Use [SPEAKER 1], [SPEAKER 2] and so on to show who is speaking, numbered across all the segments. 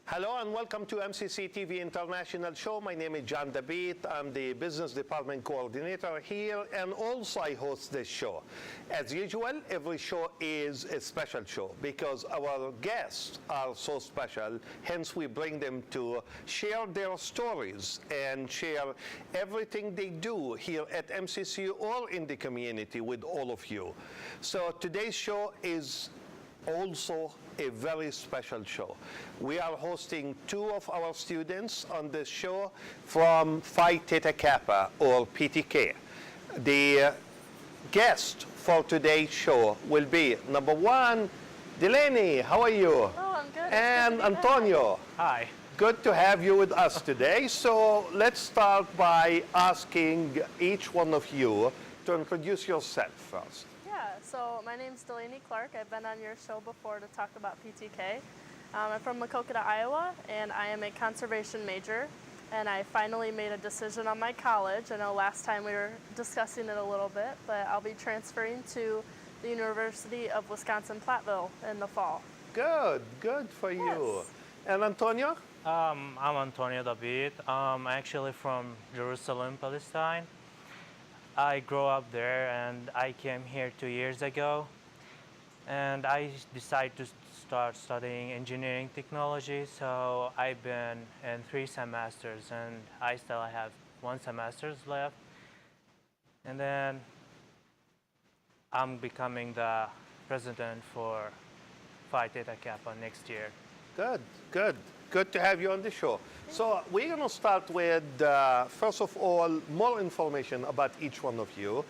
[SPEAKER 1] Hello and welcome to MCC TV International Show. My name is John David. I'm the Business Department Coordinator here, and also I host this show. As usual, every show is a special show because our guests are so special. Hence, we bring them to share their stories and share everything they do here at MCC or in the community with all of you. So today's show is also a very special show. We are hosting two of our students on this show from Phi Theta Kappa, or PTK. The guest for today's show will be, number one, Delaney. How are you?
[SPEAKER 2] Oh, I'm good.
[SPEAKER 1] And Antonio.
[SPEAKER 3] Hi.
[SPEAKER 1] Good to have you with us today. So let's start by asking each one of you to introduce yourself first.
[SPEAKER 2] So my name's Delaney Clark. I've been on your show before to talk about PTK. I'm from Muscatine, Iowa, and I am a conservation major. And I finally made a decision on my college. I know last time we were discussing it a little bit, but I'll be transferring to the University of Wisconsin-Platteville in the fall.
[SPEAKER 1] Good for you.
[SPEAKER 2] Yes.
[SPEAKER 1] And Antonio?
[SPEAKER 3] I'm Antonio David. I'm actually from Jerusalem, Palestine. I grew up there and I came here 2 years ago, and I decided to start studying engineering technology. So I've been in 3 semesters and I still have 1 semester left. And then I'm becoming the president for Phi Theta Kappa next year. Good to have you on the show. So we're going to start with,
[SPEAKER 1] first of all, more information about each one of you.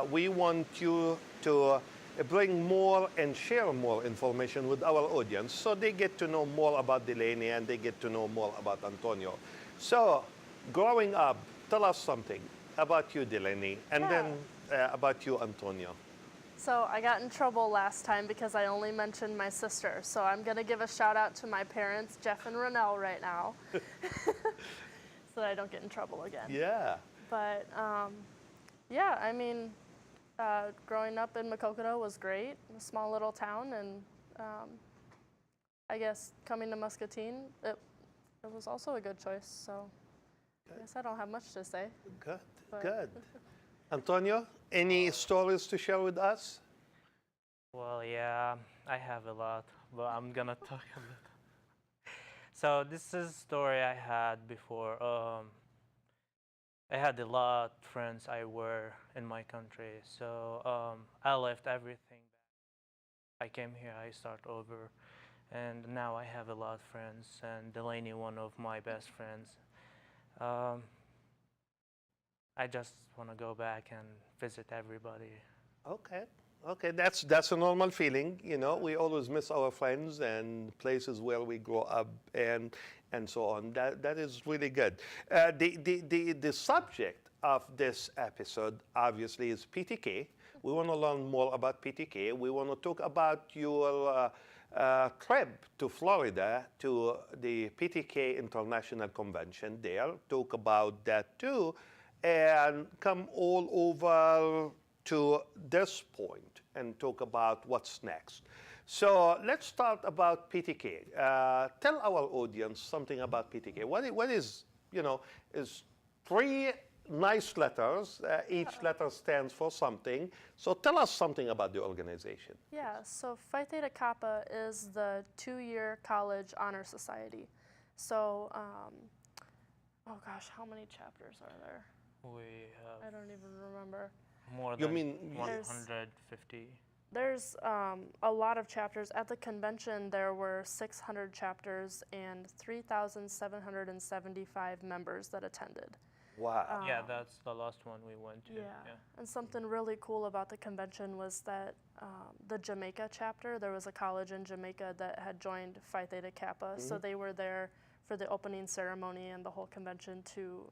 [SPEAKER 1] We want you to bring more and share more information with our audience so they get to know more about Delaney and they get to know more about Antonio. So, growing up, tell us something about you, Delaney, and then about you, Antonio.
[SPEAKER 2] So I got in trouble last time because I only mentioned my sister. So I'm going to give a shout out to my parents, Jeff and Renelle, right now, so that I don't get in trouble again.
[SPEAKER 1] Yeah.
[SPEAKER 2] But yeah, I mean, growing up in Muscatine was great, a small little town, and I guess coming to Muscatine, it was also a good choice. So I guess I don't have much to say.
[SPEAKER 1] Good. Antonio, any stories to share with us?
[SPEAKER 3] Well, yeah, I have a lot, but I'm gonna talk a little. So this is a story I had before. I had a lot of friends I were in my country, so I left everything. I came here, I start over, and now I have a lot of friends, and Delaney, one of my best friends. I just want to go back and visit everybody.
[SPEAKER 1] Okay, that's a normal feeling. You know, we always miss our friends and places where we grow up and so on. That is really good. The subject of this episode obviously is PTK. We want to learn more about PTK. We want to talk about your trip to Florida to the PTK International Convention there. Talk about that too. And come all over to this point and talk about what's next. So let's start about PTK. Tell our audience something about PTK. What is, is 3 nice letters. Each letter stands for something. So tell us something about the organization.
[SPEAKER 2] Yeah, so Phi Theta Kappa is the 2-year college honor society. So, oh gosh, how many chapters are there?
[SPEAKER 3] We have
[SPEAKER 2] I don't even remember.
[SPEAKER 3] more
[SPEAKER 1] You
[SPEAKER 3] than
[SPEAKER 1] mean
[SPEAKER 3] 150.
[SPEAKER 2] There's a lot of chapters. At the convention, there were 600 chapters and 3,775 members that attended.
[SPEAKER 1] Wow.
[SPEAKER 3] Yeah, that's the last one we went to.
[SPEAKER 2] Yeah. And something really cool about the convention was that the Jamaica chapter, there was a college in Jamaica that had joined Phi Theta Kappa, so they were there for the opening ceremony and the whole convention to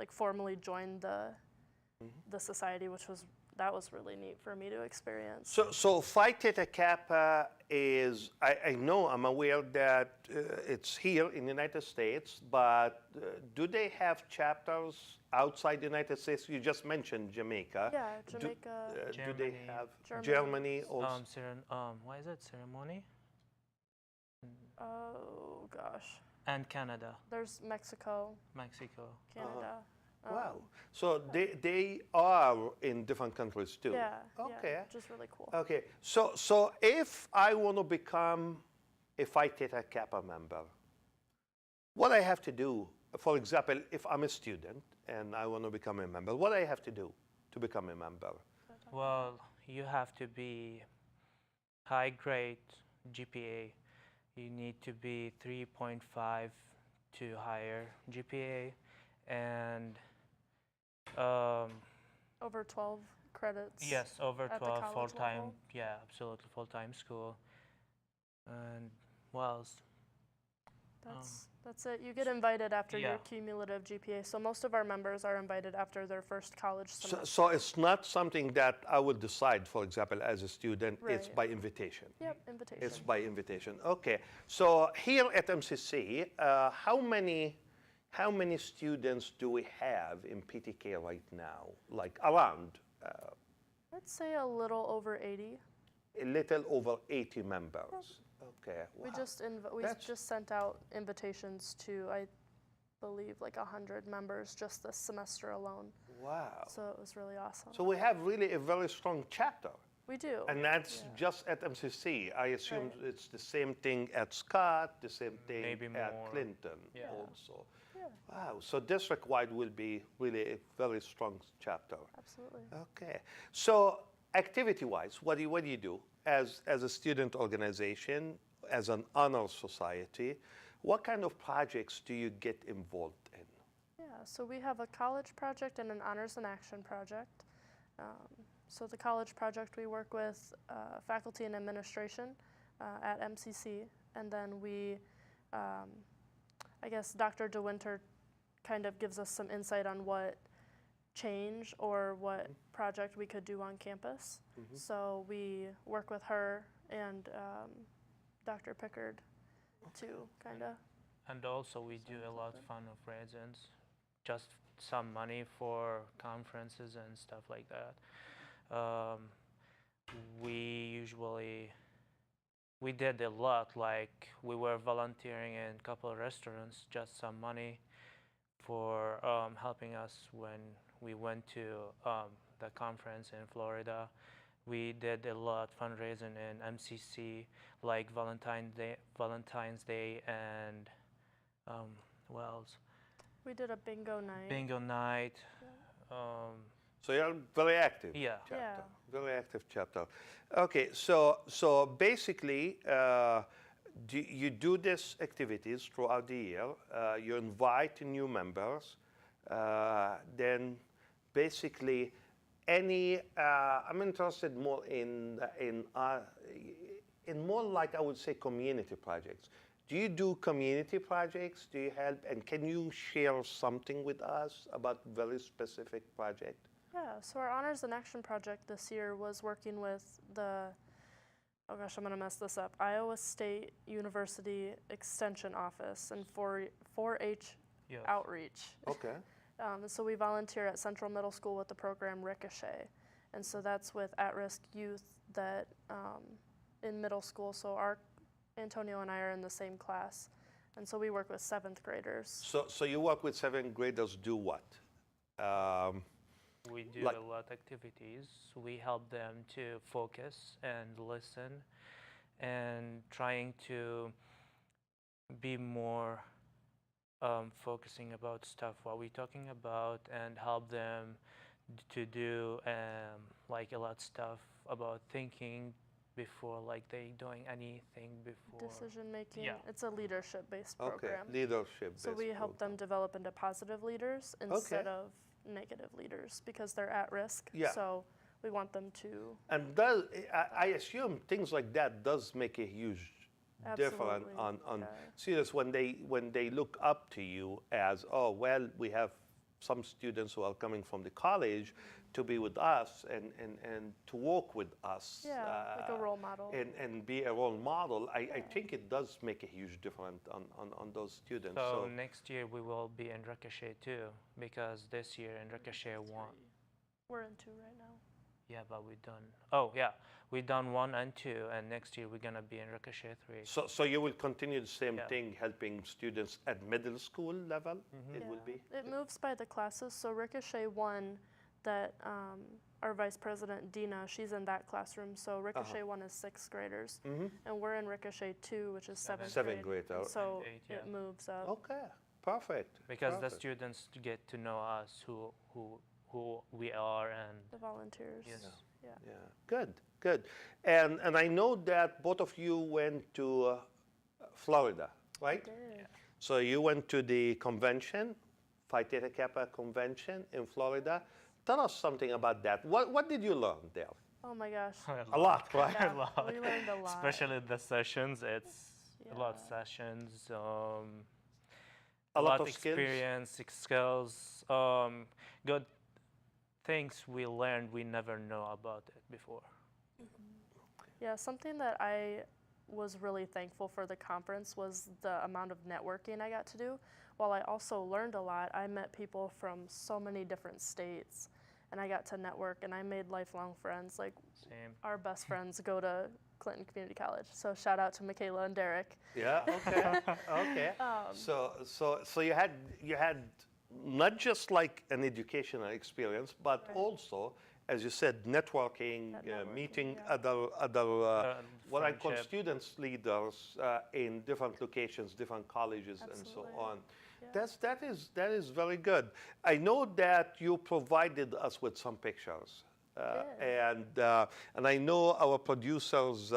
[SPEAKER 2] formally join the society, that was really neat for me to experience.
[SPEAKER 1] So Phi Theta Kappa is, I'm aware that it's here in the United States, but do they have chapters outside the United States? You just mentioned Jamaica.
[SPEAKER 2] Yeah, Jamaica.
[SPEAKER 1] Do they have
[SPEAKER 2] Germany.
[SPEAKER 1] Germany also?
[SPEAKER 3] Why is it ceremony?
[SPEAKER 2] Oh gosh,
[SPEAKER 3] and Canada,
[SPEAKER 2] there's Mexico,
[SPEAKER 3] Mexico.
[SPEAKER 2] Canada.
[SPEAKER 1] Wow. So they are in different countries too.
[SPEAKER 2] Yeah.
[SPEAKER 1] Okay.
[SPEAKER 2] Yeah, which is really cool.
[SPEAKER 1] Okay. So if I want to become a Phi Theta Kappa member, what I have to do, for example, if I'm a student and I want to become a member, what I have to do to become a member?
[SPEAKER 3] Well, you have to be high grade GPA. You need to be 3.5 to higher GPA, and
[SPEAKER 2] Over 12 credits.
[SPEAKER 3] yes, over
[SPEAKER 2] at the
[SPEAKER 3] 12
[SPEAKER 2] college
[SPEAKER 3] full-time.
[SPEAKER 2] level?
[SPEAKER 3] Yeah, absolutely full-time school. And what else?
[SPEAKER 2] That's it. You get invited after
[SPEAKER 3] Yeah.
[SPEAKER 2] your cumulative GPA. So most of our members are invited after their first college semester.
[SPEAKER 1] So it's not something that I will decide, for example, as a student. It's
[SPEAKER 2] Right.
[SPEAKER 1] by invitation.
[SPEAKER 2] Yep, invitation.
[SPEAKER 1] It's by invitation. Okay. So here at MCC, how many students do we have in PTK right now? Like around
[SPEAKER 2] I'd say a little over 80.
[SPEAKER 1] a little over 80 members. Okay.
[SPEAKER 2] We
[SPEAKER 1] Wow.
[SPEAKER 2] we
[SPEAKER 1] That's-
[SPEAKER 2] just sent out invitations to, I believe, like 100 members just this semester alone.
[SPEAKER 1] Wow.
[SPEAKER 2] So it was really awesome.
[SPEAKER 1] So we have really a very strong chapter.
[SPEAKER 2] We do.
[SPEAKER 1] And that's just at MCC. I assume it's the same thing at Scott, the same thing
[SPEAKER 3] Maybe
[SPEAKER 1] at
[SPEAKER 3] more.
[SPEAKER 1] Clinton
[SPEAKER 3] Yeah.
[SPEAKER 1] also.
[SPEAKER 2] Yeah.
[SPEAKER 1] Wow. So district-wide will be really a very strong chapter.
[SPEAKER 2] Absolutely.
[SPEAKER 1] Okay. So activity-wise, what do you do as a student organization, as an honor society? What kind of projects do you get involved in?
[SPEAKER 2] Yeah, so we have a college project and an honors and action project. So the college project, we work with faculty and administration at MCC, and then we, I guess Dr. DeWinter kind of gives us some insight on what change or what project we could do on campus. So we work with her and Dr. Pickard to kind of.
[SPEAKER 3] And also we do a lot of fundraisers, just some money for conferences and stuff like that. We did a lot, like we were volunteering in a couple of restaurants, just some money for helping us when we went to the conference in Florida. We did a lot fundraising in MCC, like Valentine's Day, and what else?
[SPEAKER 2] We did a bingo night.
[SPEAKER 3] Bingo night.
[SPEAKER 1] So you're very active.
[SPEAKER 3] Yeah.
[SPEAKER 1] Chapter.
[SPEAKER 2] Yeah.
[SPEAKER 1] Very active chapter. Okay. So basically, you do these activities throughout the year. You invite new members. Then basically, I'm interested more in more like I would say community projects. Do you do community projects? Do you help? And can you share something with us about very specific project?
[SPEAKER 2] Yeah, so our Honors and Action project this year was working with the, oh gosh, I'm going to mess this up, Iowa State University Extension Office and 4-H
[SPEAKER 3] Yes.
[SPEAKER 2] outreach.
[SPEAKER 1] Okay.
[SPEAKER 2] So we volunteer at Central Middle School with the program Ricochet. And so that's with at-risk youth that in middle school. So Antonio and I are in the same class. And so we work with 7th graders.
[SPEAKER 1] So you work with 7th graders. Do what?
[SPEAKER 3] We do
[SPEAKER 1] Like-
[SPEAKER 3] a lot of activities. We help them to focus and listen and trying to be more focusing about stuff what we're talking about and help them to do like a lot of stuff about thinking before like they doing anything before.
[SPEAKER 2] Decision making.
[SPEAKER 3] Yeah.
[SPEAKER 2] It's a leadership-based
[SPEAKER 1] Okay.
[SPEAKER 2] program.
[SPEAKER 1] Leadership.
[SPEAKER 2] So we help them develop into positive leaders instead of negative leaders because they're at risk.
[SPEAKER 1] Yeah.
[SPEAKER 2] So we want them to.
[SPEAKER 1] And I assume things like that does make a huge difference
[SPEAKER 2] Absolutely,
[SPEAKER 1] on
[SPEAKER 2] yeah.
[SPEAKER 1] students when they look up to you as, oh, well, we have some students who are coming from the college to be with us and to work with us.
[SPEAKER 2] Yeah, like a role model.
[SPEAKER 1] And be a role model. I think it does make a huge difference on those students.
[SPEAKER 3] So next year we will be in Ricochet too because this year in Ricochet won.
[SPEAKER 2] We're in 2 right now.
[SPEAKER 3] Yeah, but we done. Oh yeah, we done 1 and 2, and next year we're gonna be in Ricochet 3.
[SPEAKER 1] So you will continue the same
[SPEAKER 3] Yeah.
[SPEAKER 1] thing, helping students at middle school level. It will be.
[SPEAKER 2] It moves by the classes. So Ricochet 1, that our vice president Dina, she's in that classroom. So Ricochet 1 is 6th graders, and we're in Ricochet 2, which is 7th
[SPEAKER 1] Seventh
[SPEAKER 2] grade.
[SPEAKER 1] grade,
[SPEAKER 2] And
[SPEAKER 1] oh.
[SPEAKER 2] so
[SPEAKER 3] And 8,
[SPEAKER 2] it
[SPEAKER 3] yeah.
[SPEAKER 2] moves up.
[SPEAKER 1] Okay, perfect.
[SPEAKER 3] Because the
[SPEAKER 1] perfect.
[SPEAKER 3] students get to know us, who we are, and
[SPEAKER 2] The volunteers.
[SPEAKER 3] yes.
[SPEAKER 2] Yeah.
[SPEAKER 1] Yeah, good, good. And I know that both of you went to Florida, right?
[SPEAKER 2] Did.
[SPEAKER 1] So you went to the convention, Phi Theta Kappa convention in Florida. Tell us something about that. What did you learn there?
[SPEAKER 2] Oh my gosh.
[SPEAKER 1] A lot, right?
[SPEAKER 2] Yeah,
[SPEAKER 3] A lot.
[SPEAKER 2] we learned a lot.
[SPEAKER 3] Especially the sessions. It's a lot of
[SPEAKER 2] Yeah.
[SPEAKER 3] sessions.
[SPEAKER 1] A lot of
[SPEAKER 3] experience, skills. Good things we learned we never know about it before.
[SPEAKER 2] Yeah, something that I was really thankful for the conference was the amount of networking I got to do. While I also learned a lot, I met people from so many different states, and I got to network, and I made lifelong friends. Like,
[SPEAKER 3] Same.
[SPEAKER 2] our best friends go to Clinton Community College, so shout out to Michaela and Derek.
[SPEAKER 1] Yeah. Okay. Okay. So you had not just like an educational experience, but
[SPEAKER 2] Right.
[SPEAKER 1] also, as you said, networking,
[SPEAKER 2] That networking,
[SPEAKER 1] meeting
[SPEAKER 2] yeah.
[SPEAKER 1] other what I call
[SPEAKER 3] friendship.
[SPEAKER 1] students leaders in different locations, different colleges, and so
[SPEAKER 2] Absolutely.
[SPEAKER 1] on.
[SPEAKER 2] Yeah.
[SPEAKER 1] That is very good. I know that you provided us with some pictures. And I know our producers,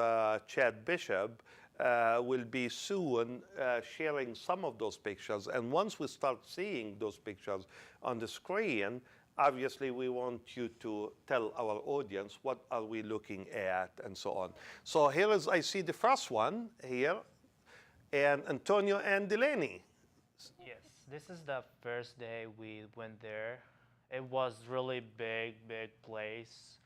[SPEAKER 1] Chad Bishop, will be soon sharing some of those pictures. And once we start seeing those pictures on the screen, obviously we want you to tell our audience what are we looking at and so on. So here is, I see the first one here, and Antonio and Delaney.
[SPEAKER 3] Yes, this is the first day we went there. It was really big place.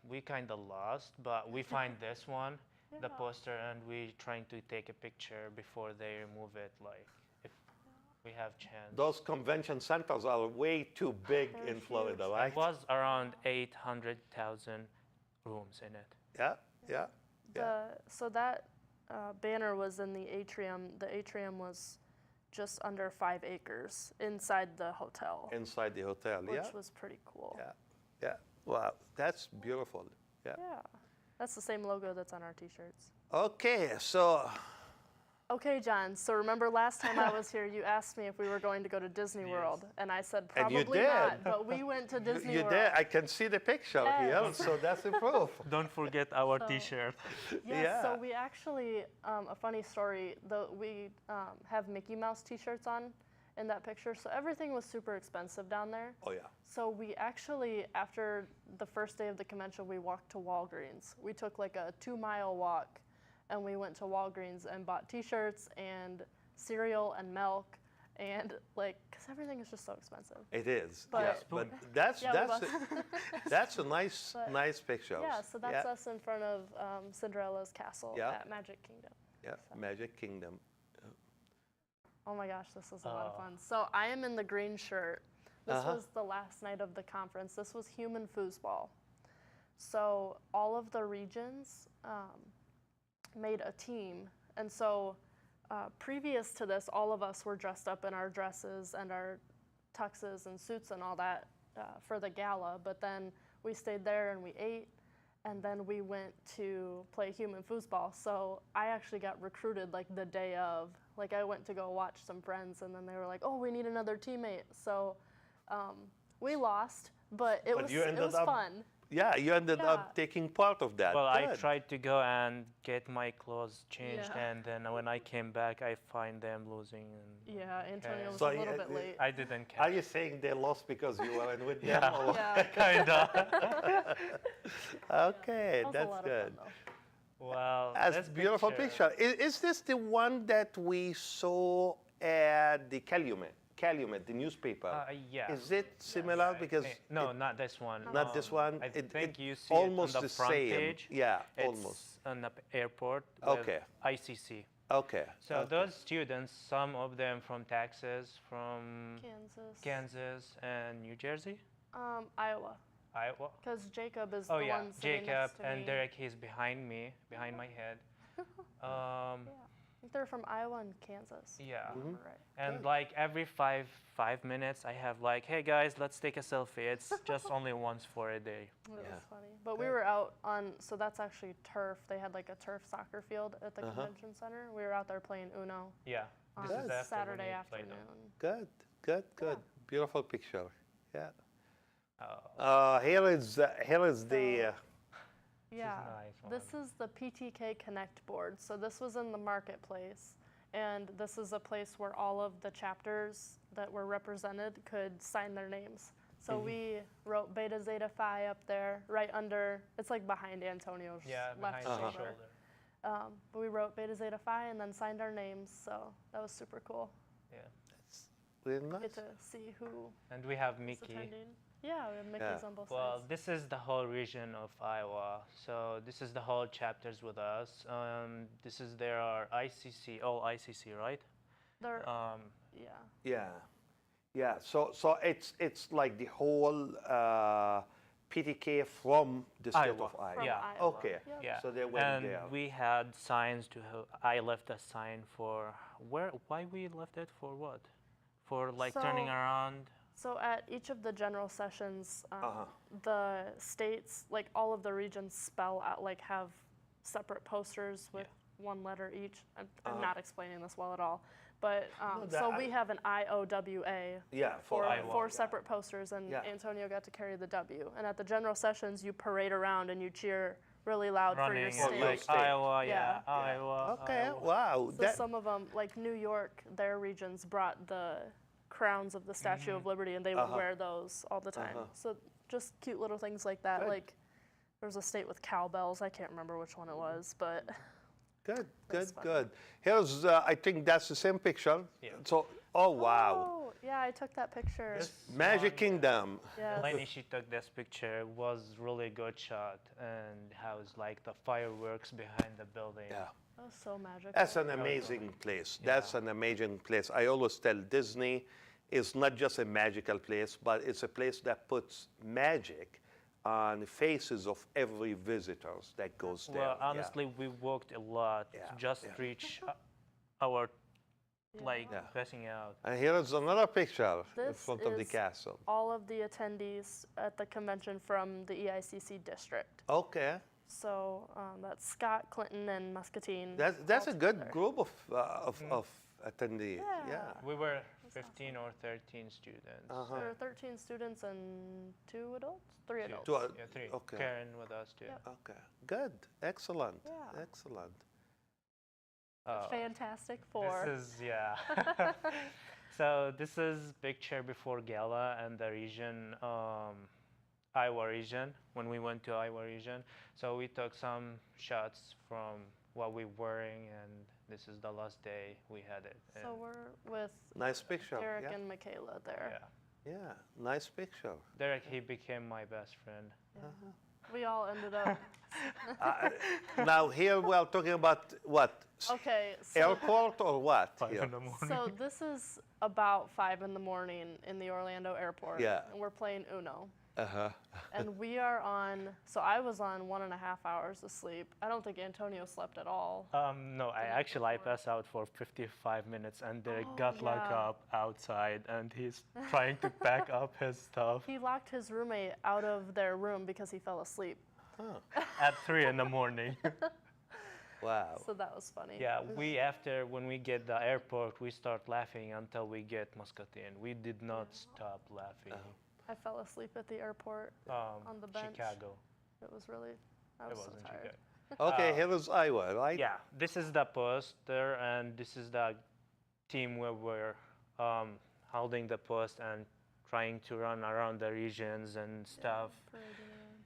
[SPEAKER 3] We kind of lost, but we find this one, the
[SPEAKER 2] Yeah.
[SPEAKER 3] poster, and we trying to take a picture before they remove it. Like, if we have chance.
[SPEAKER 1] Those convention centers are way too big
[SPEAKER 2] They're
[SPEAKER 1] in Florida,
[SPEAKER 2] huge.
[SPEAKER 1] right?
[SPEAKER 3] It was around 800,000 rooms in it.
[SPEAKER 1] Yeah, yeah.
[SPEAKER 2] So that banner was in the atrium. The atrium was just under 5 acres inside the hotel,
[SPEAKER 1] Inside the hotel,
[SPEAKER 2] which
[SPEAKER 1] yeah.
[SPEAKER 2] was pretty cool.
[SPEAKER 1] Yeah, yeah. Wow, that's beautiful. Yeah.
[SPEAKER 2] Yeah. That's the same logo that's on our t-shirts.
[SPEAKER 1] Okay, so
[SPEAKER 2] Okay, John, so remember last time I was here, you asked me if we were going to go to Disney World, and I said
[SPEAKER 1] And you
[SPEAKER 2] probably
[SPEAKER 1] did.
[SPEAKER 2] not, but we went to Disney
[SPEAKER 1] you
[SPEAKER 2] World.
[SPEAKER 1] did. I can see the picture here,
[SPEAKER 2] Yes.
[SPEAKER 1] so that's a proof.
[SPEAKER 3] Don't forget our
[SPEAKER 2] So-
[SPEAKER 3] T-shirt.
[SPEAKER 2] Yes,
[SPEAKER 1] Yeah.
[SPEAKER 2] so we actually, a funny story, we have Mickey Mouse t-shirts on in that picture, so everything was super expensive down there.
[SPEAKER 1] Oh yeah.
[SPEAKER 2] So we actually, after the first day of the convention, we walked to Walgreens. We took like a 2-mile walk, and we went to Walgreens and bought t-shirts and cereal and milk, and like, cause everything is just so expensive.
[SPEAKER 1] It is.
[SPEAKER 2] But-
[SPEAKER 1] yeah, but that's
[SPEAKER 2] Yeah, we
[SPEAKER 1] that's a nice
[SPEAKER 2] But-
[SPEAKER 1] nice picture.
[SPEAKER 2] Yeah, so that's us in front of Cinderella's castle
[SPEAKER 1] Yeah.
[SPEAKER 2] at Magic Kingdom.
[SPEAKER 1] Yeah, Magic Kingdom.
[SPEAKER 2] Oh my gosh, this was a lot of
[SPEAKER 3] Oh.
[SPEAKER 2] fun. So I am in the green shirt. This
[SPEAKER 1] Uh-huh.
[SPEAKER 2] was the last night of the conference. This was human foosball. So all of the regions made a team. And so previous to this, all of us were dressed up in our dresses and our tuxes and suits and all that for the gala. But then we stayed there and we ate. And then we went to play human foosball. So I actually got recruited like the day of. Like I went to go watch some friends, and then they were like, "Oh, we need another teammate." So we lost, but it
[SPEAKER 1] But
[SPEAKER 2] was
[SPEAKER 1] you
[SPEAKER 2] it
[SPEAKER 1] ended
[SPEAKER 2] was
[SPEAKER 1] up-
[SPEAKER 2] fun.
[SPEAKER 1] Yeah, you ended
[SPEAKER 2] Yeah.
[SPEAKER 1] up taking part of that.
[SPEAKER 3] Well, I
[SPEAKER 1] Good.
[SPEAKER 3] tried to go and get my clothes changed,
[SPEAKER 2] Yeah.
[SPEAKER 3] and then when I came back, I find them losing. And
[SPEAKER 2] Yeah, Antonio was
[SPEAKER 1] So
[SPEAKER 2] a little
[SPEAKER 1] yeah,
[SPEAKER 2] bit late.
[SPEAKER 3] I didn't
[SPEAKER 1] Are
[SPEAKER 3] catch.
[SPEAKER 1] you saying they lost because you weren't with them?
[SPEAKER 3] Yeah.
[SPEAKER 1] or-
[SPEAKER 2] Yeah,
[SPEAKER 3] Kinda.
[SPEAKER 1] Okay,
[SPEAKER 2] that was a
[SPEAKER 1] that's
[SPEAKER 2] lot
[SPEAKER 1] good.
[SPEAKER 2] of fun though.
[SPEAKER 3] Well,
[SPEAKER 1] That's
[SPEAKER 3] this
[SPEAKER 1] a beautiful picture. Is this the one that we saw at the Calumet, the newspaper?
[SPEAKER 3] Yeah.
[SPEAKER 1] Is it similar?
[SPEAKER 3] Right.
[SPEAKER 1] Because
[SPEAKER 3] No,
[SPEAKER 1] it-
[SPEAKER 3] not this one.
[SPEAKER 1] not this one.
[SPEAKER 3] I
[SPEAKER 1] It-
[SPEAKER 3] think
[SPEAKER 1] it
[SPEAKER 3] you see
[SPEAKER 1] almost
[SPEAKER 3] it on the front
[SPEAKER 1] same.
[SPEAKER 3] page.
[SPEAKER 1] Yeah,
[SPEAKER 3] It's
[SPEAKER 1] almost.
[SPEAKER 3] on the airport. With
[SPEAKER 1] Okay.
[SPEAKER 3] ICC.
[SPEAKER 1] Okay.
[SPEAKER 3] So
[SPEAKER 1] okay.
[SPEAKER 3] those students, some of them from Texas, from
[SPEAKER 2] Kansas.
[SPEAKER 3] Kansas, and New Jersey.
[SPEAKER 2] Iowa.
[SPEAKER 3] Iowa.
[SPEAKER 2] Because Jacob is
[SPEAKER 3] Oh
[SPEAKER 2] the
[SPEAKER 3] yeah,
[SPEAKER 2] one sitting
[SPEAKER 3] Jacob
[SPEAKER 2] next to
[SPEAKER 3] and
[SPEAKER 2] me.
[SPEAKER 3] Derek. He's behind me, behind my head.
[SPEAKER 2] Yeah, I think they're from Iowa and Kansas.
[SPEAKER 3] Yeah.
[SPEAKER 2] if I remember right.
[SPEAKER 3] And
[SPEAKER 1] Good.
[SPEAKER 3] like every five minutes, I have like, hey guys, let's take a selfie. It's just only once for a day.
[SPEAKER 2] It was
[SPEAKER 1] Yeah.
[SPEAKER 2] funny. But we
[SPEAKER 1] Good.
[SPEAKER 2] were out on, so that's actually turf. They had like a turf soccer field at the
[SPEAKER 1] Uh-huh.
[SPEAKER 2] convention center. We were out there playing Uno
[SPEAKER 3] Yeah.
[SPEAKER 2] on
[SPEAKER 3] This is after
[SPEAKER 2] Saturday
[SPEAKER 3] when we played
[SPEAKER 2] afternoon.
[SPEAKER 1] Good, good. Beautiful picture. Yeah.
[SPEAKER 3] them.
[SPEAKER 1] Here is the.
[SPEAKER 2] Yeah,
[SPEAKER 3] nice
[SPEAKER 2] this is the PTK Connect board. So this was in the marketplace, and this is a place where all of the chapters that were represented could sign their names. So we wrote Beta Zeta Phi up there, right under. It's like behind Antonio's
[SPEAKER 3] Yeah,
[SPEAKER 2] left
[SPEAKER 3] behind my
[SPEAKER 2] shoulder.
[SPEAKER 3] shoulder.
[SPEAKER 2] But we wrote Beta Zeta Phi and then signed our names. So that was super cool.
[SPEAKER 3] Yeah.
[SPEAKER 1] Really nice.
[SPEAKER 2] Get to see who
[SPEAKER 3] And we have
[SPEAKER 2] is
[SPEAKER 3] Mickey.
[SPEAKER 2] attending. Yeah, we have Mickey's on both
[SPEAKER 3] Well,
[SPEAKER 2] sides.
[SPEAKER 3] this is the whole region of Iowa. So this is the whole chapters with us. This is there are ICC, all ICC, right?
[SPEAKER 2] They're,
[SPEAKER 1] Yeah, yeah. So it's like the whole PTK from the state
[SPEAKER 3] Iowa.
[SPEAKER 1] of Iowa.
[SPEAKER 2] from
[SPEAKER 3] Yeah.
[SPEAKER 2] Iowa.
[SPEAKER 1] Okay.
[SPEAKER 2] Yep.
[SPEAKER 3] Yeah.
[SPEAKER 1] So they went
[SPEAKER 3] and
[SPEAKER 1] there.
[SPEAKER 3] we had signs to. I left a sign for where? Why we left it for what? For like turning
[SPEAKER 2] So-
[SPEAKER 3] around.
[SPEAKER 2] So at each of the general sessions,
[SPEAKER 1] Uh-huh.
[SPEAKER 2] the states, like all of the regions, spell out, like have separate posters with one letter each. I'm not explaining this well at all, but so we have an IOWA
[SPEAKER 1] Yeah,
[SPEAKER 2] for
[SPEAKER 3] Iowa.
[SPEAKER 2] four
[SPEAKER 1] yeah.
[SPEAKER 2] separate posters, and
[SPEAKER 1] Yeah.
[SPEAKER 2] Antonio got to carry the W. And at the general sessions, you parade around and you cheer really loud for your
[SPEAKER 3] Running
[SPEAKER 2] state.
[SPEAKER 3] like
[SPEAKER 1] state.
[SPEAKER 3] Iowa,
[SPEAKER 2] Yeah.
[SPEAKER 3] Iowa.
[SPEAKER 1] Okay.
[SPEAKER 3] Iowa.
[SPEAKER 1] Wow.
[SPEAKER 2] So some of them, like New York, their regions brought the crowns of the Statue of Liberty, and they would wear those all the time. So just cute little things like that.
[SPEAKER 1] Good.
[SPEAKER 2] Like there was a state with cowbells. I can't remember which one it was, but
[SPEAKER 1] Good,
[SPEAKER 2] That's
[SPEAKER 1] good,
[SPEAKER 2] funny.
[SPEAKER 1] good. Here's, I think that's the same picture.
[SPEAKER 3] Yeah.
[SPEAKER 1] So, oh wow,
[SPEAKER 2] Oh, yeah, I took that picture.
[SPEAKER 3] This
[SPEAKER 1] Magic
[SPEAKER 3] one,
[SPEAKER 1] Kingdom.
[SPEAKER 2] Yes.
[SPEAKER 3] When she took this picture, was really good shot, and how it's like the fireworks behind the building.
[SPEAKER 1] Yeah.
[SPEAKER 2] That was so magical.
[SPEAKER 1] That's an amazing place. That's an amazing place. I always tell Disney is not just a magical place, but it's a place that puts magic on the faces of every visitors that goes there.
[SPEAKER 3] Well,
[SPEAKER 1] Yeah.
[SPEAKER 3] honestly, we walked a lot
[SPEAKER 1] Yeah,
[SPEAKER 3] to just
[SPEAKER 1] yeah.
[SPEAKER 3] reach our like
[SPEAKER 1] Yeah.
[SPEAKER 3] passing out.
[SPEAKER 1] And here is another picture in
[SPEAKER 2] This
[SPEAKER 1] front of the
[SPEAKER 2] is
[SPEAKER 1] castle.
[SPEAKER 2] all of the attendees at the convention from the EICC district.
[SPEAKER 1] Okay,
[SPEAKER 2] So that's Scott, Clinton, and Muscatine.
[SPEAKER 1] that's
[SPEAKER 2] all
[SPEAKER 1] a good
[SPEAKER 2] together.
[SPEAKER 1] group of attendees.
[SPEAKER 2] Yeah.
[SPEAKER 1] Yeah.
[SPEAKER 3] We were 15 or 13 students.
[SPEAKER 1] Uh-huh.
[SPEAKER 2] There were 13 students and 2 adults? 3 adults.
[SPEAKER 1] Two ad-
[SPEAKER 3] Yeah, 3.
[SPEAKER 1] Okay.
[SPEAKER 3] Karen with us too.
[SPEAKER 2] Yep.
[SPEAKER 1] Okay. Good. Excellent.
[SPEAKER 2] Yeah.
[SPEAKER 1] Excellent.
[SPEAKER 2] Fantastic Four.
[SPEAKER 3] This is so this is picture before gala and the region, Iowa region, when we went to Iowa region. So we took some shots from what we were wearing, and this is the last day we had it.
[SPEAKER 2] So
[SPEAKER 3] And
[SPEAKER 2] we're with
[SPEAKER 1] Nice picture.
[SPEAKER 2] Derek
[SPEAKER 1] Yeah.
[SPEAKER 2] and Michaela there.
[SPEAKER 3] yeah,
[SPEAKER 1] Yeah. Nice picture.
[SPEAKER 3] Derek, he became my best friend.
[SPEAKER 2] We all ended up.
[SPEAKER 1] Now here we are talking about what?
[SPEAKER 2] Okay, so,
[SPEAKER 1] Airport or what?
[SPEAKER 3] 5
[SPEAKER 1] here?
[SPEAKER 3] in the morning.
[SPEAKER 2] so this is about 5 in the morning in the Orlando airport.
[SPEAKER 1] Yeah.
[SPEAKER 2] And we're playing Uno.
[SPEAKER 1] Uh-huh.
[SPEAKER 2] And we are on, so I was on 1.5 hours of sleep. I don't think Antonio slept at all.
[SPEAKER 3] No, I passed out for 55 minutes, and Derek
[SPEAKER 2] Oh,
[SPEAKER 3] got locked
[SPEAKER 2] yeah.
[SPEAKER 3] up outside, and he's trying to pack up his stuff
[SPEAKER 2] He locked his roommate out of their room because he fell asleep.
[SPEAKER 3] at 3 in the morning.
[SPEAKER 1] Wow.
[SPEAKER 2] So that was funny.
[SPEAKER 3] Yeah, when we get the airport, we start laughing until we get Muscatine. We did not stop laughing.
[SPEAKER 2] I fell asleep at the airport on the bench.
[SPEAKER 3] Chicago.
[SPEAKER 2] It was really, I
[SPEAKER 3] It
[SPEAKER 2] was
[SPEAKER 3] was
[SPEAKER 2] so
[SPEAKER 3] in
[SPEAKER 2] tired.
[SPEAKER 3] Chicago.
[SPEAKER 1] Okay, here is Iowa, right?
[SPEAKER 3] Yeah, this is the poster, and this is the team where we're holding the post and trying to run around the regions and stuff.
[SPEAKER 2] Parading around.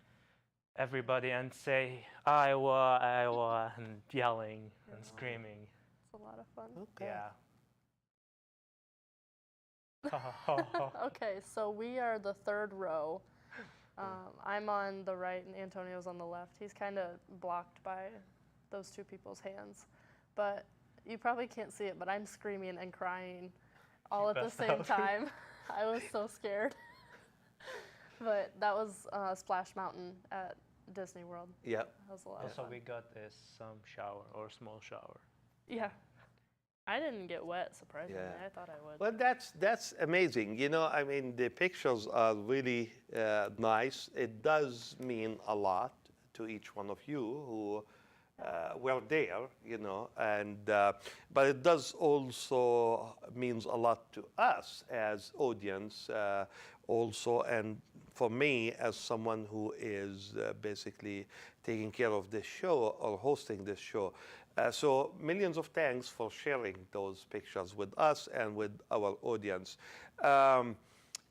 [SPEAKER 3] Everybody and say Iowa, Iowa, and yelling and screaming.
[SPEAKER 2] It's a lot of fun.
[SPEAKER 1] Okay.
[SPEAKER 3] Yeah.
[SPEAKER 2] Okay, so we are the third row. I'm on the right and Antonio's on the left. He's kind of blocked by those two people's hands. But you probably can't see it, but I'm screaming and crying all at the
[SPEAKER 3] passed
[SPEAKER 2] same
[SPEAKER 3] out.
[SPEAKER 2] time. I was so scared. But that was Splash Mountain at Disney World.
[SPEAKER 1] Yeah.
[SPEAKER 2] That was a lot of
[SPEAKER 3] Also,
[SPEAKER 2] fun.
[SPEAKER 3] we got this some shower or small shower.
[SPEAKER 2] Yeah. I didn't get wet, surprisingly.
[SPEAKER 1] Yeah.
[SPEAKER 2] I thought I would.
[SPEAKER 1] Well, that's amazing. You know, I mean, the pictures are really nice. It does mean a lot to each one of you who were there, you know, and but it does also means a lot to us as audience also, and for me as someone who is basically taking care of this show or hosting this show. So millions of thanks for sharing those pictures with us and with our audience.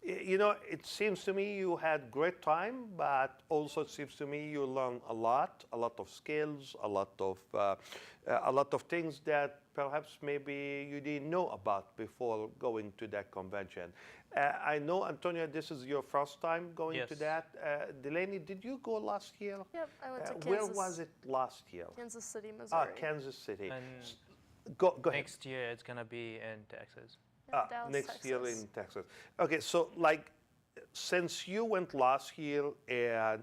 [SPEAKER 1] You know, it seems to me you had great time, but also it seems to me you learned a lot of skills, a lot of things that perhaps maybe you didn't know about before going to that convention. I know, Antonio, this is your first time going to
[SPEAKER 3] Yes.
[SPEAKER 1] that. Delaney, did you go last year?
[SPEAKER 2] Yep, I went to Kansas.
[SPEAKER 1] Where was it last year?
[SPEAKER 2] Kansas City, Missouri.
[SPEAKER 1] Kansas City.
[SPEAKER 3] And
[SPEAKER 1] Go ahead.
[SPEAKER 3] next year it's gonna be in Texas.
[SPEAKER 2] Yeah, Dallas,
[SPEAKER 1] Next year
[SPEAKER 2] Texas.
[SPEAKER 1] in Texas. Okay, so like, since you went last year and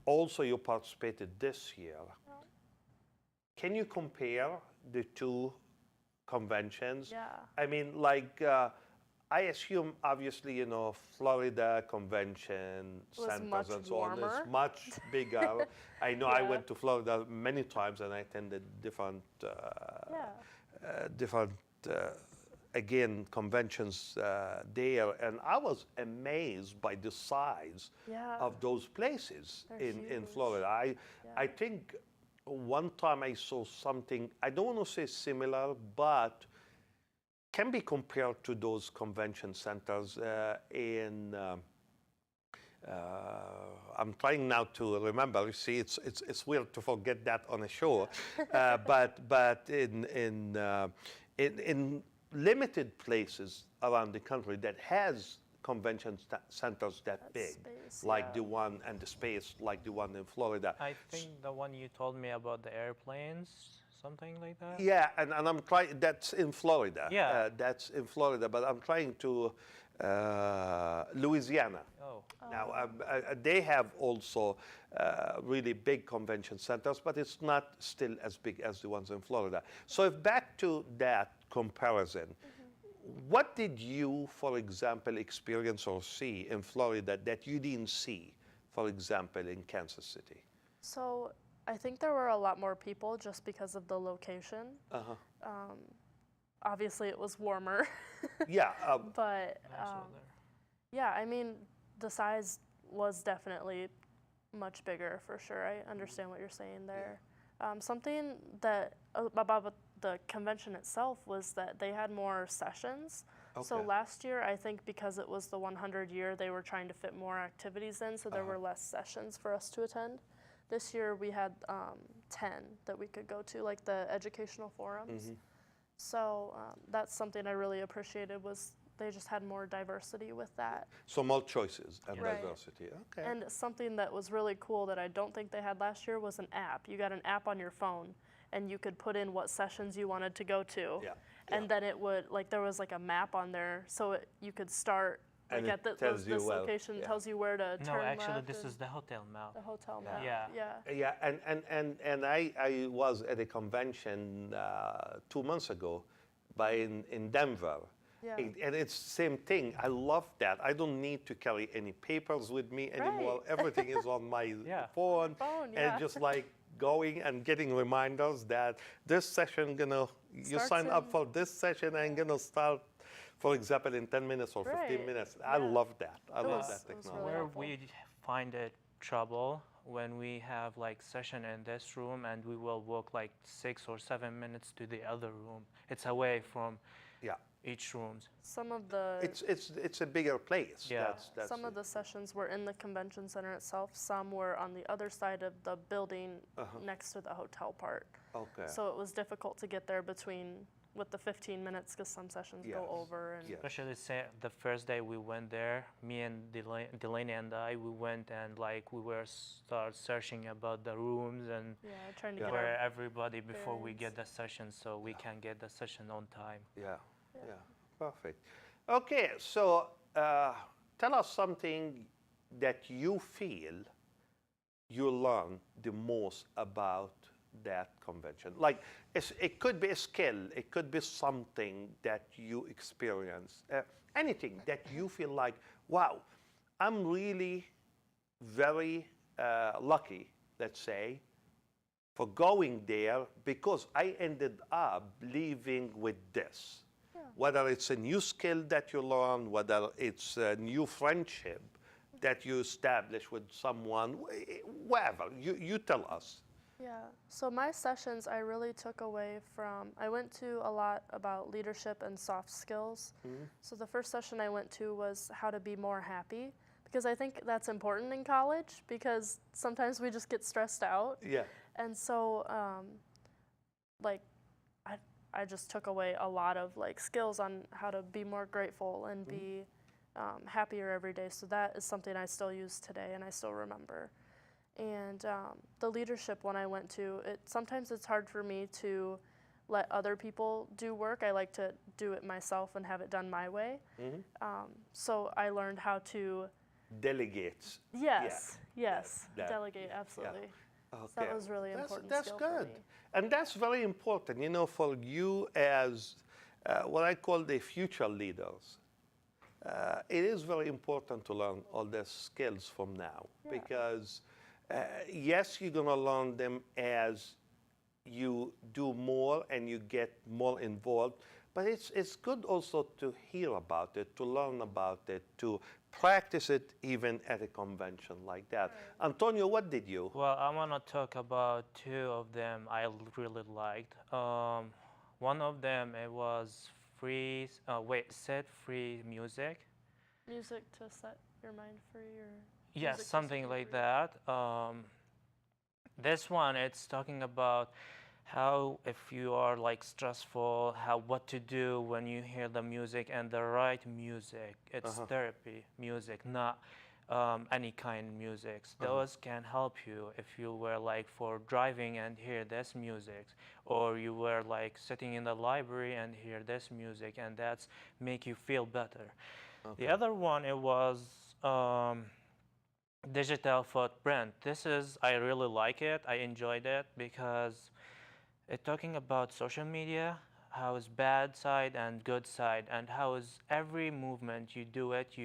[SPEAKER 1] also you participated this year, can you compare the two conventions?
[SPEAKER 2] Yeah.
[SPEAKER 1] I mean, like, I assume obviously, you know, Florida convention
[SPEAKER 2] Was
[SPEAKER 1] centers
[SPEAKER 2] much
[SPEAKER 1] and so on
[SPEAKER 2] warmer.
[SPEAKER 1] is much bigger. I know I
[SPEAKER 2] Yeah.
[SPEAKER 1] went to Florida many times and I attended different
[SPEAKER 2] Yeah.
[SPEAKER 1] different again conventions there, and I was amazed by the size
[SPEAKER 2] Yeah.
[SPEAKER 1] of those places
[SPEAKER 2] They're
[SPEAKER 1] in
[SPEAKER 2] huge.
[SPEAKER 1] Florida. I think one time I saw something, I don't want to say similar, but can be compared to those convention centers in. I'm trying now to remember. You see, it's weird to forget that on a show, but in limited places around the country that has convention centers that big,
[SPEAKER 2] space,
[SPEAKER 1] like
[SPEAKER 2] yeah.
[SPEAKER 1] the one and the space like the one in Florida.
[SPEAKER 3] I think the one you told me about the airplanes, something like that.
[SPEAKER 1] Yeah, and I'm trying. That's in Florida.
[SPEAKER 3] Yeah.
[SPEAKER 1] That's in Florida, but I'm trying to Louisiana.
[SPEAKER 3] Oh.
[SPEAKER 1] Now, they have also really big convention centers, but it's not still as big as the ones in Florida. So if back to that comparison, what did you, for example, experience or see in Florida that you didn't see, for example, in Kansas City?
[SPEAKER 2] So I think there were a lot more people just because of the location.
[SPEAKER 1] Uh-huh.
[SPEAKER 2] Obviously, it was warmer,
[SPEAKER 1] Yeah.
[SPEAKER 2] but
[SPEAKER 3] Nice weather.
[SPEAKER 2] yeah, I mean, the size was definitely much bigger for sure. I understand what you're saying there. Something that about the convention itself was that they had more sessions. So
[SPEAKER 1] Okay.
[SPEAKER 2] last year, I think because it was the 100 year, they were trying to fit more activities in, so there were less sessions for us to attend. This year, we had 10 that we could go to, like the educational forums. So that's something I really appreciated was they just had more diversity with that.
[SPEAKER 1] So more choices and
[SPEAKER 2] Right.
[SPEAKER 1] diversity. Okay.
[SPEAKER 2] And something that was really cool that I don't think they had last year was an app. You got an app on your phone, and you could put in what sessions you wanted to go to.
[SPEAKER 1] Yeah.
[SPEAKER 2] And then it would, like, there was like a map on there, so you could start,
[SPEAKER 1] And
[SPEAKER 2] like,
[SPEAKER 1] it
[SPEAKER 2] at this
[SPEAKER 1] tells you, well,
[SPEAKER 2] location,
[SPEAKER 1] yeah.
[SPEAKER 2] tells you where to
[SPEAKER 3] No,
[SPEAKER 2] turn
[SPEAKER 3] actually,
[SPEAKER 2] left
[SPEAKER 3] this
[SPEAKER 2] and
[SPEAKER 3] is the hotel map.
[SPEAKER 2] the hotel map.
[SPEAKER 3] Yeah.
[SPEAKER 2] Yeah.
[SPEAKER 1] Yeah, and I was at a convention 2 months ago in Denver.
[SPEAKER 2] Yeah.
[SPEAKER 1] And it's the same thing. I love that. I don't need to carry any papers with me anymore.
[SPEAKER 2] Right.
[SPEAKER 1] Everything is on my
[SPEAKER 3] Yeah.
[SPEAKER 1] phone.
[SPEAKER 2] Phone, yeah.
[SPEAKER 1] And just like going and getting reminders that this session you
[SPEAKER 2] Starts
[SPEAKER 1] sign up
[SPEAKER 2] in-
[SPEAKER 1] for this session and gonna start, for example, in 10 minutes or 15
[SPEAKER 2] Right.
[SPEAKER 1] minutes. I
[SPEAKER 2] Yeah.
[SPEAKER 1] love that. I
[SPEAKER 2] It
[SPEAKER 1] love
[SPEAKER 2] was-
[SPEAKER 1] that
[SPEAKER 2] it was
[SPEAKER 1] technology.
[SPEAKER 2] really
[SPEAKER 3] Where
[SPEAKER 2] helpful.
[SPEAKER 3] we find it trouble when we have like session in this room and we will walk like 6 or 7 minutes to the other room. It's away from
[SPEAKER 1] Yeah.
[SPEAKER 3] each rooms.
[SPEAKER 2] Some of the
[SPEAKER 1] It's a bigger place.
[SPEAKER 3] Yeah.
[SPEAKER 1] That's
[SPEAKER 2] some of the sessions were in the convention center itself. Some were on the other side of the building next to the hotel part.
[SPEAKER 1] Okay.
[SPEAKER 2] So it was difficult to get there with the 15 minutes because some sessions go
[SPEAKER 1] Yes.
[SPEAKER 2] over. And
[SPEAKER 1] Yeah.
[SPEAKER 3] Especially the first day we went there, me and Delaney and I, we went and like we were start searching about the rooms and
[SPEAKER 2] yeah, trying to get
[SPEAKER 3] where
[SPEAKER 2] our,
[SPEAKER 3] everybody before we
[SPEAKER 2] bearings.
[SPEAKER 3] get the session so we can get the session on time.
[SPEAKER 1] Yeah, perfect. Okay, so tell us something that you feel you learn the most about that convention. Like, it could be a skill, it could be something that you experience, anything that you feel like, wow, I'm really very lucky, let's say, for going there because I ended up leaving with this.
[SPEAKER 2] Yeah.
[SPEAKER 1] Whether it's a new skill that you learn, whether it's a new friendship that you establish with someone, whatever, you tell us.
[SPEAKER 2] Yeah, so my sessions I really took away from, I went to a lot about leadership and soft skills. So the first session I went to was how to be more happy, because I think that's important in college because sometimes we just get stressed out.
[SPEAKER 1] Yeah.
[SPEAKER 2] And so like I just took away a lot of like skills on how to be more grateful and be happier every day. So that is something I still use today and I still remember. And the leadership one I went to, sometimes it's hard for me to let other people do work. I like to do it myself and have it done my way. So I learned how to
[SPEAKER 1] Delegate.
[SPEAKER 2] yes,
[SPEAKER 1] that-
[SPEAKER 2] delegate, absolutely.
[SPEAKER 1] Okay.
[SPEAKER 2] So that was really important.
[SPEAKER 1] That's
[SPEAKER 2] skill
[SPEAKER 1] good.
[SPEAKER 2] For me.
[SPEAKER 1] And that's very important, you know, for you as what I call the future leaders. It is very important to learn all these skills from now because, yes, you're going to learn them as you do more and you get more involved, but it's good also to hear about it, to learn about it, to practice it even at a convention like that. Antonio, what did you?
[SPEAKER 3] Well, I want to talk about two of them I really liked. One of them, it was set free music.
[SPEAKER 2] Music to set your mind free, or
[SPEAKER 3] Yes,
[SPEAKER 2] music to
[SPEAKER 3] something
[SPEAKER 2] set you
[SPEAKER 3] like
[SPEAKER 2] free?
[SPEAKER 3] that. This one, it's talking about how if you are like stressful, what to do when you hear the music and the right music. It's therapy music, not any kind of music. Those can help you if you were like for driving and hear this music, or you were like sitting in the library and hear this music, and that's make you feel better. The other one, it was digital footprint. I really like it. I enjoyed it because it's talking about social media, how is bad side and good side, and how is every movement you do it,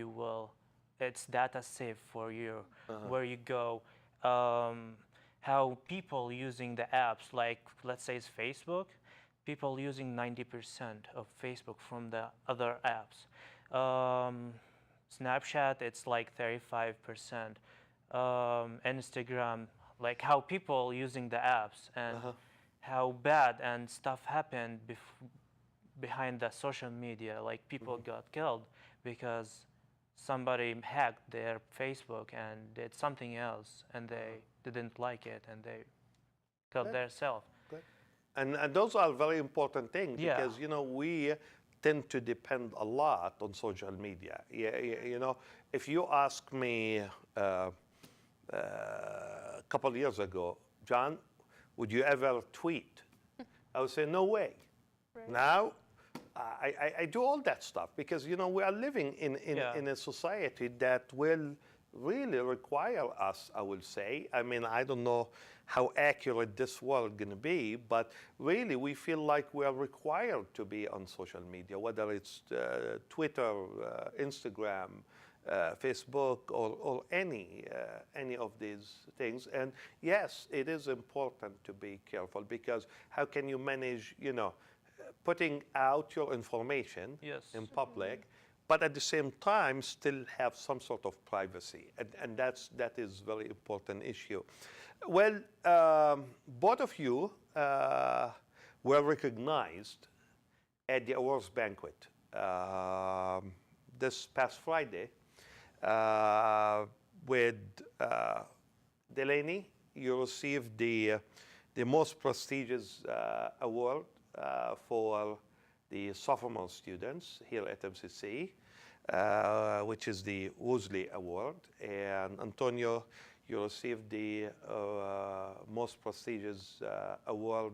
[SPEAKER 3] it's data safe for you, where you go, how people using the apps, like let's say it's Facebook, people using 90% of Facebook from the other apps. Snapchat, it's like 35%. Instagram, like how people using the apps and how bad and stuff happened behind the social media, like people got killed because somebody hacked their Facebook and did something else and they didn't like it and they killed themselves.
[SPEAKER 1] Good. And those are very important things
[SPEAKER 3] Yeah.
[SPEAKER 1] because, you know, we tend to depend a lot on social media. You know, if you ask me a couple of years ago, John, would you ever tweet? I would say, no way.
[SPEAKER 2] Right.
[SPEAKER 1] Now, I do all that stuff because, you know, we are living in a society that will really require us, I will say. I mean, I don't know how accurate this world going to be, but really we feel like we are required to be on social media, whether it's Twitter, Instagram, Facebook, or any of these things. And yes, it is important to be careful because how can you manage, you know, putting out your information in public, but at the same time still have some sort of privacy, and that is very important issue. Well, both of you were recognized at the awards banquet this past Friday with Delaney. You received the most prestigious award for the sophomore students here at MCC, which is the Woolsey Award. And Antonio, you received the most prestigious award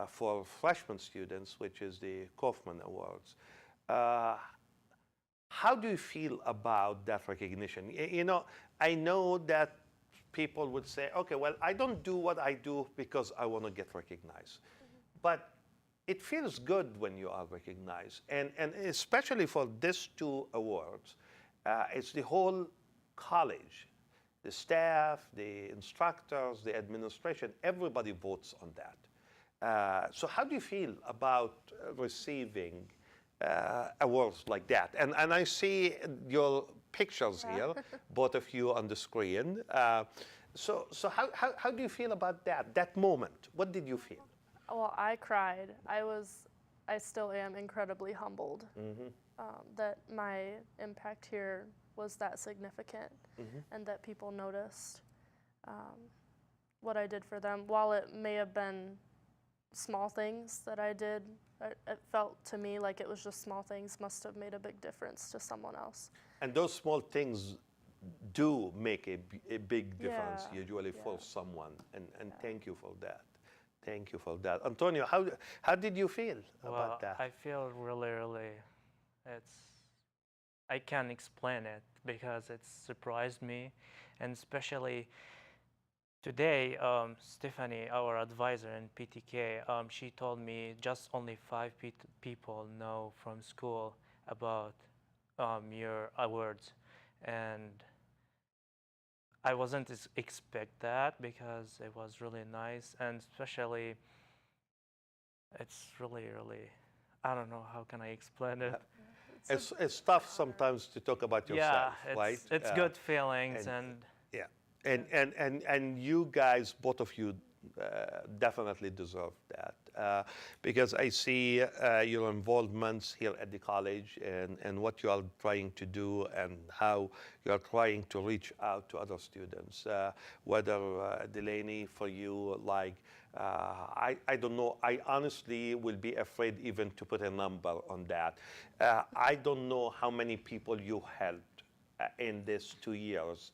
[SPEAKER 1] for freshman students, which is the Kaufman Awards. How do you feel about that recognition? You know, I know that people would say, okay, well, I don't do what I do because I want to get recognized. But it feels good when you are recognized. And especially for these two awards, it's the whole college, the staff, the instructors, the administration, everybody votes on that. So how do you feel about receiving awards like that? And I see your pictures here, both of you on the screen. So how do you feel about that moment? What did you feel?
[SPEAKER 2] Well, I cried. I still am incredibly humbled that my impact here was that significant and that people noticed what I did for them. While it may have been small things that I did, it felt to me like it was just small things must have made a big difference to someone else.
[SPEAKER 1] And those small things do make a big difference usually for someone. And thank you for that. Thank you for that. Antonio, how did you feel about that?
[SPEAKER 3] I feel really, I can't explain it because it surprised me. And especially today, Stephanie, our advisor in PTK, she told me just only 5 people know from school about your awards. And I wasn't expect that because it was really nice, and especially it's really, I don't know how can I explain it.
[SPEAKER 1] It's tough sometimes to talk about yourself, right?
[SPEAKER 3] It's good feelings and
[SPEAKER 1] yeah, and you guys, both of you, definitely deserve that because I see your involvements here at the college and what you are trying to do and how you are trying to reach out to other students. Whether Delaney, for you, like I don't know. I honestly will be afraid even to put a number on that. I don't know how many people you helped in these 2 years.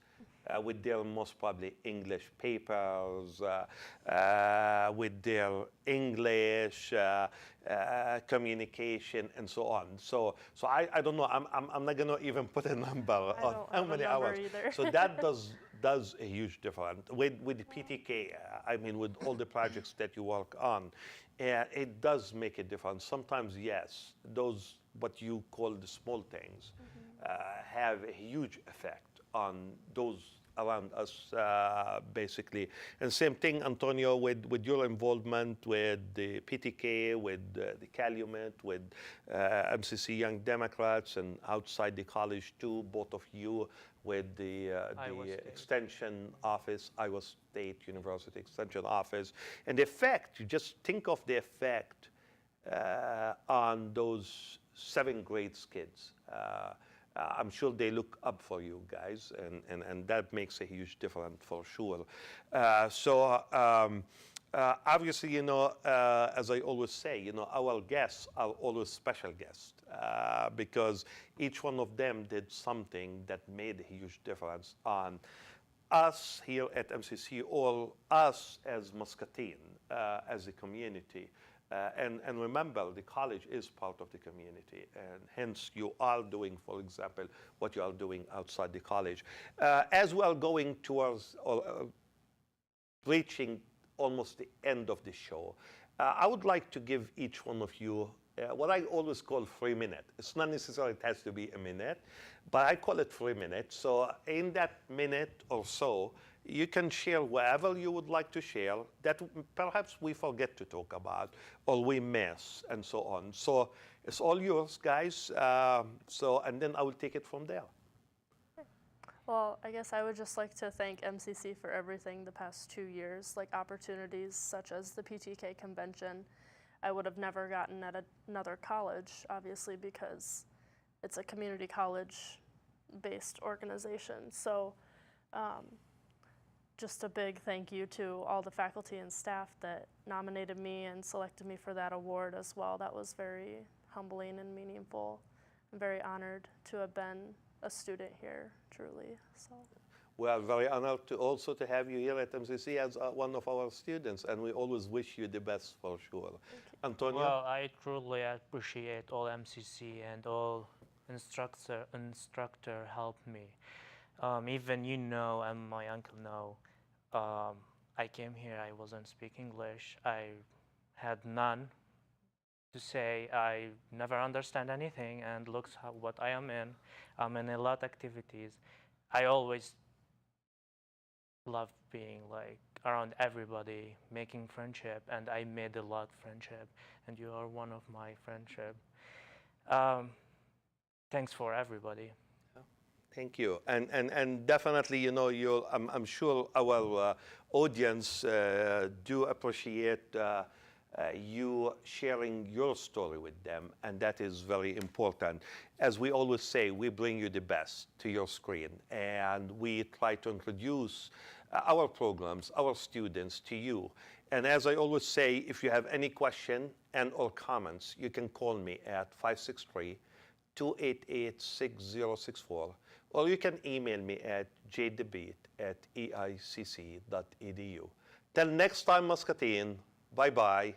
[SPEAKER 1] With their most probably English papers, with their English communication, and so on. So I don't know. I'm not gonna even put a number on how many hours.
[SPEAKER 2] Either.
[SPEAKER 1] So that does a huge difference with the PTK. I mean, with all the projects that you work on, it does make a difference. Sometimes, yes, those what you call the small things have a huge effect on those around us, basically. And same thing, Antonio, with your involvement with the PTK, with the Calumet, with MCC Young Democrats, and outside the college too, both of you with the Extension Office, Iowa State University Extension Office. And the effect, you just think of the effect on those 7th grade kids. I'm sure they look up for you guys, and that makes a huge difference for sure. Obviously, you know, as I always say, you know, our guests are always special guests because each one of them did something that made a huge difference on us here at MCC or us as Muscatine, as a community. And remember, the college is part of the community, and hence you are doing, for example, what you are doing outside the college. As we are going towards reaching almost the end of the show, I would like to give each one of you what I always call 3 minutes. It's not necessarily it has to be a minute, but I call it 3 minutes. So in that minute or so, you can share whatever you would like to share that perhaps we forget to talk about or we miss and so on. So it's all yours, guys. And then I will take it from there.
[SPEAKER 2] Well, I guess I would just like to thank MCC for everything the past 2 years, like opportunities such as the PTK convention. I would have never gotten at another college, obviously, because it's a community college-based organization. So just a big thank you to all the faculty and staff that nominated me and selected me for that award as well. That was very humbling and meaningful. I'm very honored to have been a student here, truly. So.
[SPEAKER 1] We are very honored to also to have you here at MCC as one of our students, and we always wish you the best for sure. Antonio?
[SPEAKER 3] Well, I truly appreciate all MCC and all instructor helped me. Even and my uncle know, I came here, I wasn't speaking English. I had none to say. I never understand anything, and looks what I am in. I'm in a lot activities. I always love being like around everybody, making friendship, and I made a lot friendship, and you are one of my friendship. Thanks for everybody.
[SPEAKER 1] Thank you. And definitely, I'm sure our audience do appreciate you sharing your story with them, and that is very important. As we always say, we bring you the best to your screen, and we try to introduce our programs, our students to you. And as I always say, if you have any question and or comments, you can call me at 563-288-6064, or you can email me at jdebit@eicc.edu. Till next time, Muscatine, bye-bye.